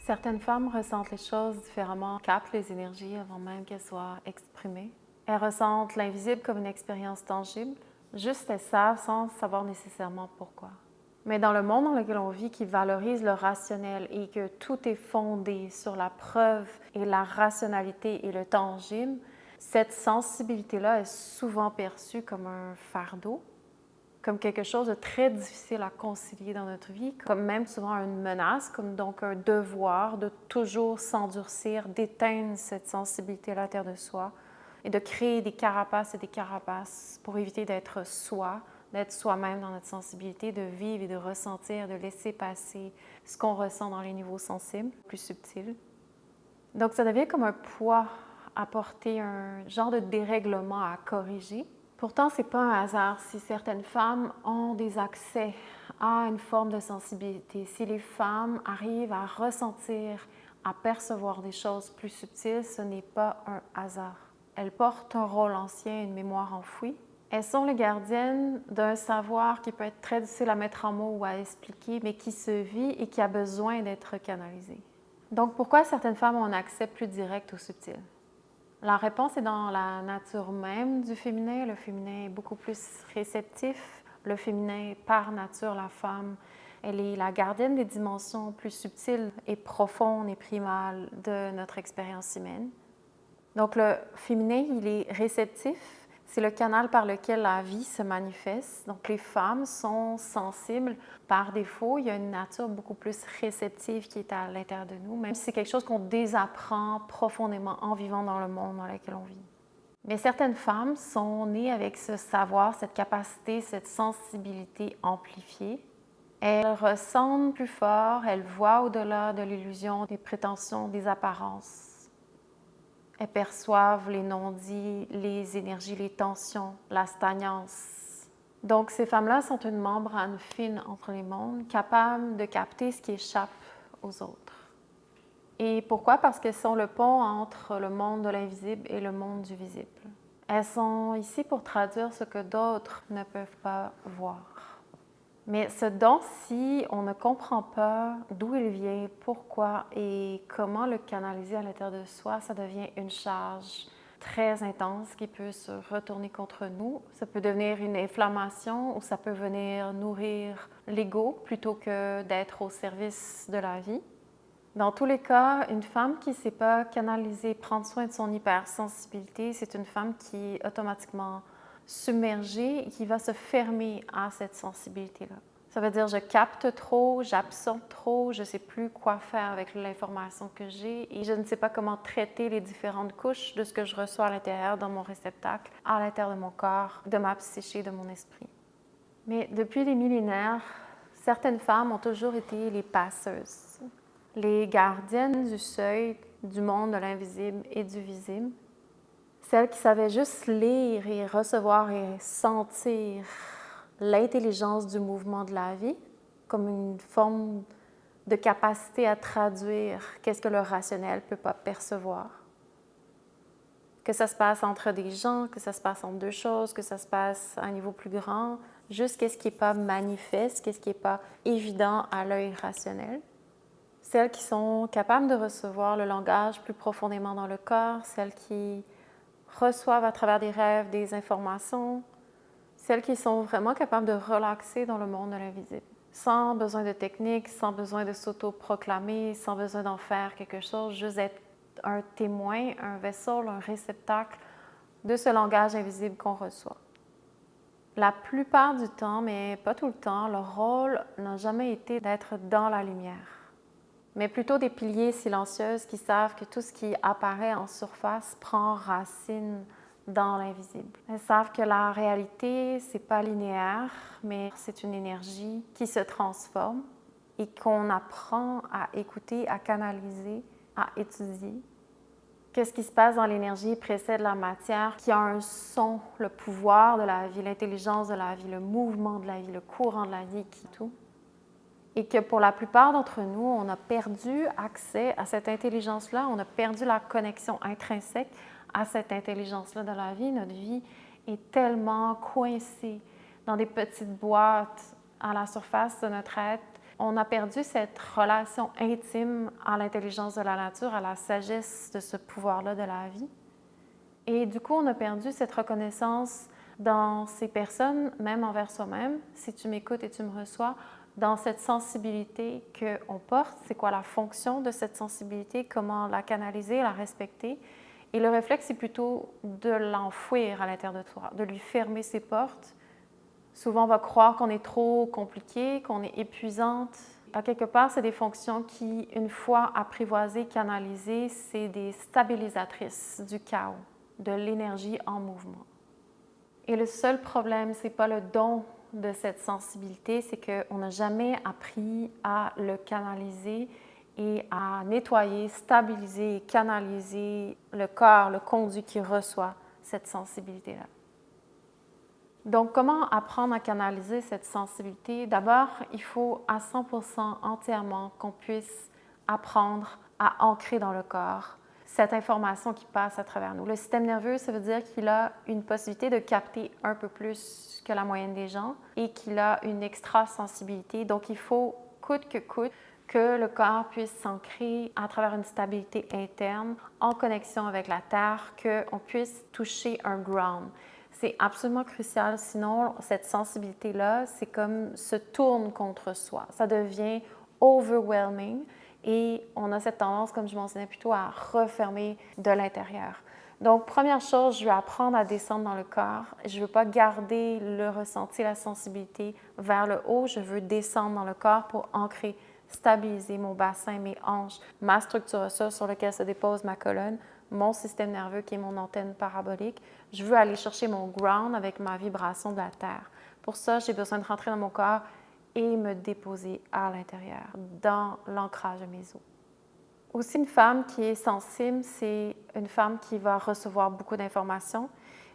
Certaines femmes ressentent les choses différemment, captent les énergies avant même qu'elles soient exprimées. Elles ressentent l'invisible comme une expérience tangible, juste elles savent sans savoir nécessairement pourquoi. Mais dans le monde dans lequel on vit, qui valorise le rationnel et que tout est fondé sur la preuve et la rationalité et le tangible, cette sensibilité-là est souvent perçue comme un fardeau, comme quelque chose de très difficile à concilier dans notre vie, comme même souvent une menace, comme donc un devoir de toujours s'endurcir, d'éteindre cette sensibilité à l'intérieur de soi et de créer des carapaces et des carapaces pour éviter d'être soi, d'être soi-même dans notre sensibilité, de vivre et de ressentir, de laisser passer ce qu'on ressent dans les niveaux sensibles, plus subtils. Donc ça devient comme un poids à porter, un genre de dérèglement à corriger. Pourtant, ce n'est pas un hasard si certaines femmes ont des accès à une forme de sensibilité. Si les femmes arrivent à ressentir, à percevoir des choses plus subtiles, ce n'est pas un hasard. Elles portent un rôle ancien, une mémoire enfouie. Elles sont les gardiennes d'un savoir qui peut être très difficile à mettre en mots ou à expliquer, mais qui se vit et qui a besoin d'être canalisé. Donc, pourquoi certaines femmes ont un accès plus direct au subtil? La réponse est dans la nature même du féminin. Le féminin est beaucoup plus réceptif. Le féminin, par nature, la femme, elle est la gardienne des dimensions plus subtiles et profondes et primales de notre expérience humaine. Donc, le féminin, il est réceptif. C'est le canal par lequel la vie se manifeste. Donc, les femmes sont sensibles par défaut. Il y a une nature beaucoup plus réceptive qui est à l'intérieur de nous, même si c'est quelque chose qu'on désapprend profondément en vivant dans le monde dans lequel on vit. Mais certaines femmes sont nées avec ce savoir, cette capacité, cette sensibilité amplifiée. Elles ressentent plus fort, elles voient au-delà de l'illusion, des prétentions, des apparences. Elles perçoivent les non-dits, les énergies, les tensions, la stagnance. Donc, ces femmes-là sont une membrane fine entre les mondes, capables de capter ce qui échappe aux autres. Et pourquoi? Parce qu'elles sont le pont entre le monde de l'invisible et le monde du visible. Elles sont ici pour traduire ce que d'autres ne peuvent pas voir. Mais ce don-ci, on ne comprend pas d'où il vient, pourquoi et comment le canaliser à l'intérieur de soi, ça devient une charge très intense qui peut se retourner contre nous. Ça peut devenir une inflammation ou ça peut venir nourrir l'ego plutôt que d'être au service de la vie. Dans tous les cas, une femme qui ne sait pas canaliser, prendre soin de son hypersensibilité, c'est une femme qui est automatiquement submergée et qui va se fermer à cette sensibilité-là. Ça veut dire je capte trop, j'absorbe trop, je ne sais plus quoi faire avec l'information que j'ai et je ne sais pas comment traiter les différentes couches de ce que je reçois à l'intérieur, dans mon réceptacle, à l'intérieur de mon corps, de ma psyché, de mon esprit. Mais depuis des millénaires, certaines femmes ont toujours été les passeuses, les gardiennes du seuil, du monde de l'invisible et du visible. Celles qui savaient juste lire et recevoir et sentir l'intelligence du mouvement de la vie comme une forme de capacité à traduire qu'est-ce que le rationnel ne peut pas percevoir. Que ça se passe entre des gens, que ça se passe entre deux choses, que ça se passe à un niveau plus grand, juste qu'est-ce qui n'est pas manifeste, qu'est-ce qui n'est pas évident à l'œil rationnel. Celles qui sont capables de recevoir le langage plus profondément dans le corps, celles qui reçoivent à travers des rêves des informations, celles qui sont vraiment capables de relaxer dans le monde de l'invisible, sans besoin de technique, sans besoin de s'auto-proclamer, sans besoin d'en faire quelque chose, juste être un témoin, un vaisseau, un réceptacle de ce langage invisible qu'on reçoit. La plupart du temps, mais pas tout le temps, leur rôle n'a jamais été d'être dans la lumière, mais plutôt des piliers silencieuses qui savent que tout ce qui apparaît en surface prend racine dans l'invisible. Elles savent que la réalité, c'est pas linéaire, mais c'est une énergie qui se transforme et qu'on apprend à écouter, à canaliser, à étudier. Qu'est-ce qui se passe dans l'énergie précède la matière qui a un son, le pouvoir de la vie, l'intelligence de la vie, le mouvement de la vie, le courant de la vie, qui tout. Et que pour la plupart d'entre nous, on a perdu accès à cette intelligence-là, on a perdu la connexion intrinsèque à cette intelligence-là de la vie. Notre vie est tellement coincée dans des petites boîtes à la surface de notre être. on a perdu cette relation intime à l'intelligence de la nature, à la sagesse de ce pouvoir-là de la vie. Et du coup, on a perdu cette reconnaissance dans ces personnes, même envers soi-même, si tu m'écoutes et tu me reçois, dans cette sensibilité qu'on porte, c'est quoi la fonction de cette sensibilité, comment la canaliser, la respecter. Et le réflexe, c'est plutôt de l'enfouir à l'intérieur de toi, de lui fermer ses portes. Souvent, on va croire qu'on est trop compliqué, qu'on est épuisante. À quelque part, c'est des fonctions qui, une fois apprivoisées, canalisées, c'est des stabilisatrices du chaos, de l'énergie en mouvement. Et le seul problème, ce n'est pas le don de cette sensibilité, c'est qu'on n'a jamais appris à le canaliser et à nettoyer, stabiliser et canaliser le corps, le conduit qui reçoit cette sensibilité-là. Donc, comment apprendre à canaliser cette sensibilité? D'abord, il faut à 100% entièrement qu'on puisse apprendre à ancrer dans le corps cette information qui passe à travers nous. Le système nerveux, ça veut dire qu'il a une possibilité de capter un peu plus que la moyenne des gens et qu'il a une extra-sensibilité. Donc, il faut, coûte que le corps puisse s'ancrer à travers une stabilité interne, en connexion avec la Terre, qu'on puisse toucher un ground. C'est absolument crucial, sinon cette sensibilité-là, c'est comme se tourne contre soi. Ça devient overwhelming et on a cette tendance, comme je mentionnais plutôt, à refermer de l'intérieur. Donc, première chose, je vais apprendre à descendre dans le corps. Je ne veux pas garder le ressenti, la sensibilité vers le haut. Je veux descendre dans le corps pour ancrer, stabiliser mon bassin, mes hanches, ma structure osseuse sur laquelle se dépose ma colonne, mon système nerveux qui est mon antenne parabolique. Je veux aller chercher mon ground avec ma vibration de la terre. Pour ça, j'ai besoin de rentrer dans mon corps et me déposer à l'intérieur, dans l'ancrage de mes os. Aussi, une femme qui est sensible, c'est une femme qui va recevoir beaucoup d'informations.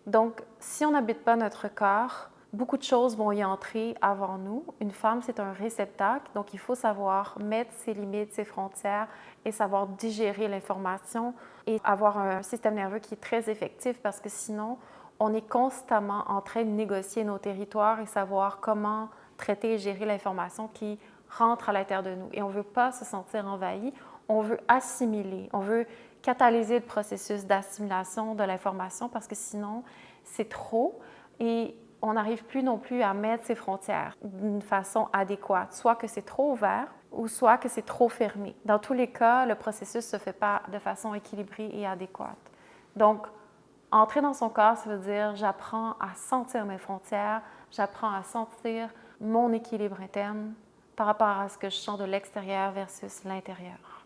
Donc, si on n'habite pas notre corps, beaucoup de choses vont y entrer avant nous. Une femme, c'est un réceptacle, donc il faut savoir mettre ses limites, ses frontières et savoir digérer l'information et avoir un système nerveux qui est très effectif parce que sinon, on est constamment en train de négocier nos territoires et savoir comment traiter et gérer l'information qui rentre à l'intérieur de nous. Et on ne veut pas se sentir envahi, on veut assimiler, on veut catalyser le processus d'assimilation de l'information parce que sinon, c'est trop et on n'arrive plus non plus à mettre ses frontières d'une façon adéquate, soit que c'est trop ouvert ou soit que c'est trop fermé. Dans tous les cas, le processus ne se fait pas de façon équilibrée et adéquate. Donc, entrer dans son corps, ça veut dire j'apprends à sentir mes frontières, j'apprends à sentir mon équilibre interne par rapport à ce que je sens de l'extérieur versus l'intérieur.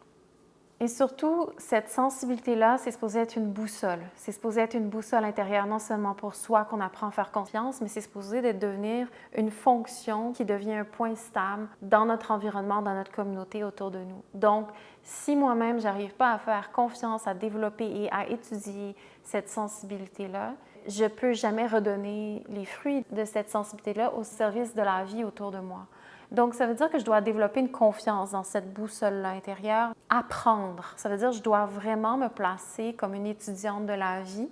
Et surtout, cette sensibilité-là, c'est supposé être une boussole. C'est supposé être une boussole intérieure, non seulement pour soi qu'on apprend à faire confiance, mais c'est supposé devenir une fonction qui devient un point stable dans notre environnement, dans notre communauté autour de nous. Donc, si moi-même, je n'arrive pas à faire confiance, à développer et à étudier cette sensibilité-là, je ne peux jamais redonner les fruits de cette sensibilité-là au service de la vie autour de moi. Donc, ça veut dire que je dois développer une confiance dans cette boussole-là intérieure. Apprendre, ça veut dire que je dois vraiment me placer comme une étudiante de la vie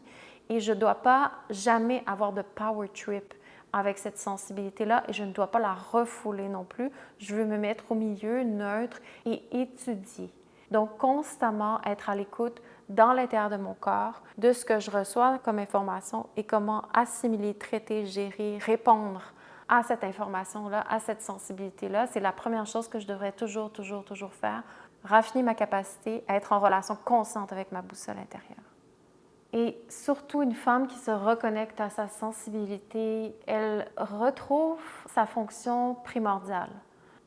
et je ne dois pas jamais avoir de power trip avec cette sensibilité-là et je ne dois pas la refouler non plus. Je veux me mettre au milieu, neutre et étudier. Donc, constamment être à l'écoute dans l'intérieur de mon corps, de ce que je reçois comme information et comment assimiler, traiter, gérer, répondre à cette information-là, à cette sensibilité-là. C'est la première chose que je devrais toujours faire, raffiner ma capacité à être en relation consciente avec ma boussole intérieure. Et surtout, une femme qui se reconnecte à sa sensibilité, elle retrouve sa fonction primordiale.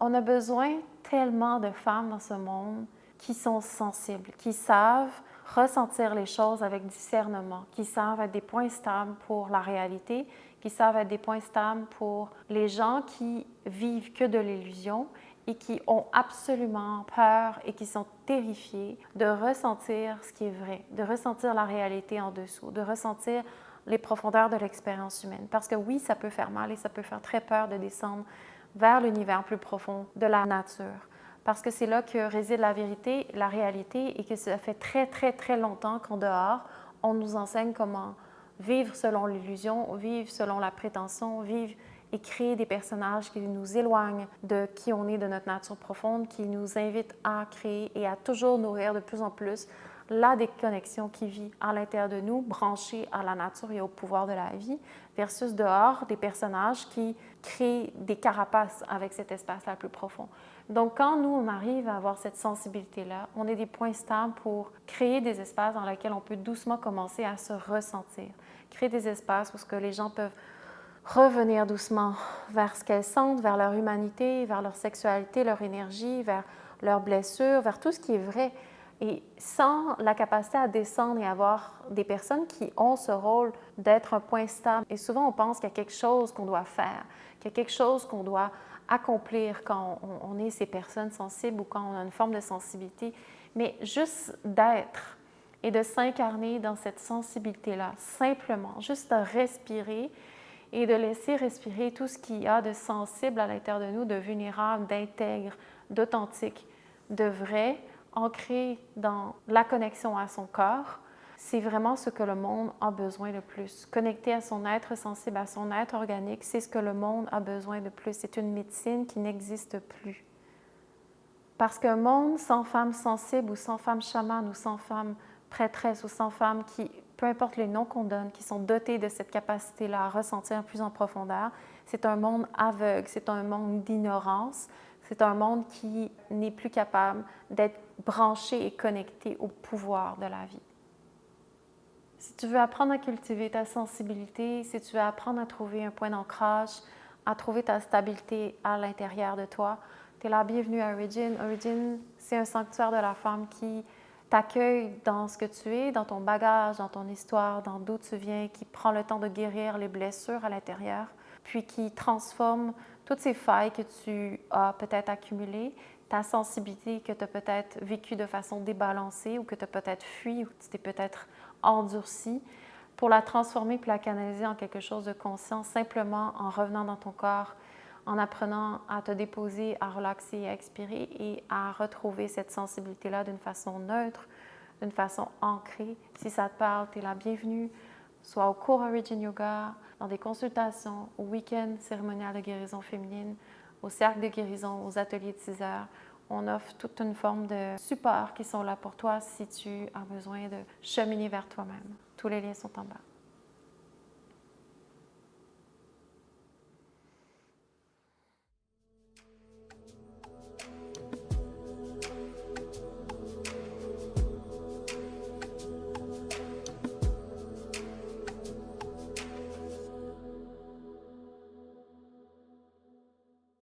On a besoin tellement de femmes dans ce monde qui sont sensibles, qui savent ressentir les choses avec discernement, qui savent être des points stables pour la réalité, qui savent être des points stables pour les gens qui vivent que de l'illusion et qui ont absolument peur et qui sont terrifiés de ressentir ce qui est vrai, de ressentir la réalité en dessous, de ressentir les profondeurs de l'expérience humaine. Parce que oui, ça peut faire mal et ça peut faire très peur de descendre vers l'univers plus profond de la nature. Parce que c'est là que réside la vérité, la réalité, et que ça fait très longtemps qu'en dehors, on nous enseigne comment vivre selon l'illusion, vivre selon la prétention, vivre et créer des personnages qui nous éloignent de qui on est, de notre nature profonde, qui nous invitent à créer et à toujours nourrir de plus en plus la déconnexion qui vit à l'intérieur de nous, branchée à la nature et au pouvoir de la vie, versus dehors des personnages qui créent des carapaces avec cet espace-là plus profond. Donc, quand nous, on arrive à avoir cette sensibilité-là, on est des points stables pour créer des espaces dans lesquels on peut doucement commencer à se ressentir. Créer des espaces où ce que les gens peuvent revenir doucement vers ce qu'elles sentent, vers leur humanité, vers leur sexualité, leur énergie, vers leurs blessures, vers tout ce qui est vrai. Et sans la capacité à descendre et avoir des personnes qui ont ce rôle d'être un point stable. Et souvent, on pense qu'il y a quelque chose qu'on doit faire, qu'il y a quelque chose qu'on doit accomplir quand on est ces personnes sensibles ou quand on a une forme de sensibilité. Mais juste d'être et de s'incarner dans cette sensibilité-là, simplement, juste de respirer et de laisser respirer tout ce qu'il y a de sensible à l'intérieur de nous, de vulnérable, d'intègre, d'authentique, de vrai, ancré dans la connexion à son corps, c'est vraiment ce que le monde a besoin de plus. Connecté à son être sensible, à son être organique, c'est ce que le monde a besoin de plus. C'est une médecine qui n'existe plus. Parce qu'un monde sans femmes sensibles ou sans femmes chamanes ou sans femmes prêtresses ou sans femmes qui, peu importe les noms qu'on donne, qui sont dotées de cette capacité-là à ressentir plus en profondeur, c'est un monde aveugle, c'est un monde d'ignorance, c'est un monde qui n'est plus capable d'être branché et connecté au pouvoir de la vie. Si tu veux apprendre à cultiver ta sensibilité, si tu veux apprendre à trouver un point d'ancrage, à trouver ta stabilité à l'intérieur de toi, tu es la bienvenue à Origin. Origin, c'est un sanctuaire de la femme qui t'accueille dans ce que tu es, dans ton bagage, dans ton histoire, dans d'où tu viens, qui prend le temps de guérir les blessures à l'intérieur, puis qui transforme toutes ces failles que tu as peut-être accumulées, ta sensibilité que tu as peut-être vécue de façon débalancée ou que tu as peut-être fui ou que tu t'es peut-être endurci, pour la transformer puis la canaliser en quelque chose de conscient, simplement en revenant dans ton corps, en apprenant à te déposer, à relaxer, à expirer et à retrouver cette sensibilité-là d'une façon neutre, d'une façon ancrée. Si ça te parle, tu es la bienvenue, soit au cours Origin Yoga, dans des consultations, au week-end cérémonial de guérison féminine, au cercle de guérison, aux ateliers de 6 heures. On offre toute une forme de support qui sont là pour toi si tu as besoin de cheminer vers toi-même. Tous les liens sont en bas.